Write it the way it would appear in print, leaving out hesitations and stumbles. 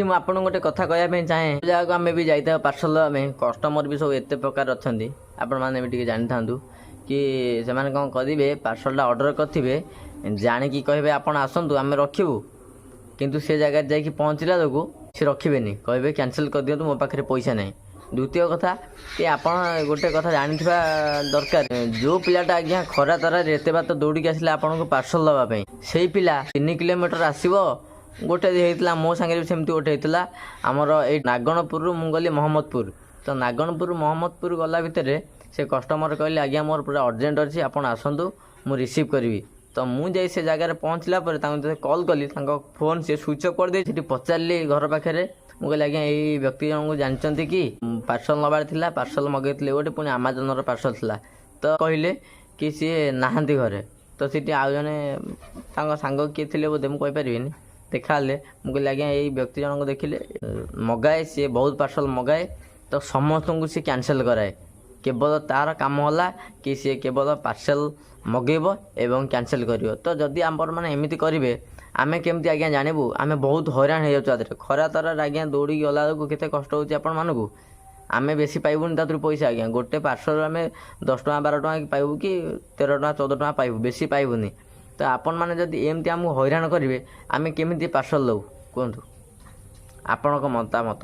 ମୁଁ ଆପଣଙ୍କୁ ଗୋଟେ କଥା କହିବା ପାଇଁ ଚାହେଁ, ଯାହାକୁ ଆମେ ବି ଯାଇଥାଉ ପାର୍ସଲ ଦେବା ପାଇଁ, କଷ୍ଟମର ବି ସବୁ ଏତେ ପ୍ରକାର ଅଛନ୍ତି, ଆପଣମାନେ ବି ଟିକେ ଜାଣିଥାନ୍ତୁ କି ସେମାନେ କ'ଣ କରିବେ, ପାର୍ସଲଟା ଅର୍ଡ଼ର କରିଥିବେ, ଜାଣିକି କହିବେ ଆପଣ ଆସନ୍ତୁ ଆମେ ରଖିବୁ, କିନ୍ତୁ ସେ ଜାଗାରେ ଯାଇକି ପହଞ୍ଚିଲା ବେଳକୁ ସେ ରଖିବେନି, କହିବେ କ୍ୟାନସେଲ୍ କରିଦିଅନ୍ତୁ, ମୋ ପାଖରେ ପଇସା ନାହିଁ। ଦ୍ୱିତୀୟ କଥା କି ଆପଣ ଗୋଟେ କଥା ଜାଣିଥିବା ଦରକାର, ଯେଉଁ ପିଲାଟା ଆଜ୍ଞା ଖରା ତରାରେ ଏତେ ବାଟ ଦୌଡ଼ିକି ଆସିଲା ଆପଣଙ୍କୁ ପାର୍ସଲ ଦେବା ପାଇଁ, ସେଇ ପିଲା 3 କିଲୋମିଟର ଆସିବ। ଗୋଟେ ହେଇଥିଲା ମୋ ସାଙ୍ଗରେ ବି ସେମିତି ଗୋଟେ ହେଇଥିଲା, ଆମର ଏଇ ନାଗଣପୁରରୁ ମୁଁ ଗଲି ମହମ୍ମଦପୁର, ତ ନାଗଣପୁର ମହମ୍ମଦପୁର ଗଲା ଭିତରେ ସେ କଷ୍ଟମର କହିଲେ ଆଜ୍ଞା ମୋର ପୁରା ଅର୍ଜେଣ୍ଟ ଅଛି, ଆପଣ ଆସନ୍ତୁ ମୁଁ ରିସିଭ୍ କରିବି। ତ ମୁଁ ଯାଇ ସେ ଜାଗାରେ ପହଞ୍ଚିଲା ପରେ ତାଙ୍କୁ ଯେତେବେଳେ କଲ୍ କଲି, ତାଙ୍କ ଫୋନ୍ ସେ ସୁଇଚ୍ ଅଫ୍ କରିଦେଇ, ସେଠି ପଚାରିଲି ଘର ପାଖରେ, ମୁଁ କହିଲି ଆଜ୍ଞା ଏଇ ବ୍ୟକ୍ତି ଜଣଙ୍କୁ ଜାଣିଛନ୍ତି କି, ପାର୍ସଲ ନେବାର ଥିଲା, ପାର୍ସଲ ମଗାଇଥିଲେ ଗୋଟେ, ପୁଣି ଆମାଜନର ପାର୍ସଲ ଥିଲା। ତ କହିଲେ କି ସିଏ ନାହାନ୍ତି ଘରେ। ତ ସେଠି ଆଉ ଜଣେ ତାଙ୍କ ସାଙ୍ଗ କିଏ ଥିଲେ ବୋଧେ, ମୁଁ କହିପାରିବିନି, ଦେଖାହେଲେ। ମୁଁ କହିଲି ଆଜ୍ଞା ଏଇ ବ୍ୟକ୍ତି ଜଣଙ୍କୁ ଦେଖିଲେ, ମଗାଏ, ସିଏ ବହୁତ ପାର୍ସଲ ମଗାଏ, ତ ସମସ୍ତଙ୍କୁ ସିଏ କ୍ୟାନସେଲ୍ କରାଏ। କେବଳ ତା'ର କାମ ହେଲା କି ସିଏ କେବଳ ପାର୍ସଲ ମଗାଇବ ଏବଂ କ୍ୟାନସେଲ୍ କରିବ। ତ ଯଦି ଆପଣମାନେ ଏମିତି କରିବେ, ଆମେ କେମିତି ଆଜ୍ଞା ଜାଣିବୁ? ଆମେ ବହୁତ ହଇରାଣ ହେଇଯାଉଛୁ ତା ଦେହରେ। ଖରା ତରାରେ ଆଜ୍ଞା ଦୌଡ଼ିକି ଗଲା ବେଳକୁ କେତେ କଷ୍ଟ ହେଉଛି ଆପଣମାନଙ୍କୁ। ଆମେ ବେଶୀ ପାଇବୁନି ତା ଦେହରୁ ପଇସା ଆଜ୍ଞା, ଗୋଟେ ପାର୍ସଲ ଆମେ 10 ଟଙ୍କା 12 ଟଙ୍କା ପାଇବୁ କି 13 ଟଙ୍କା 14 ଟଙ୍କା ପାଇବୁ, ବେଶୀ ପାଇବୁନି। ତ ଆପଣମାନେ ଯଦି ଏମିତି ଆମକୁ ହଇରାଣ କରିବେ, ଆମେ କେମିତି ପାର୍ସଲ ଦେବୁ କୁହନ୍ତୁ? ଆପଣଙ୍କ ମତାମତ।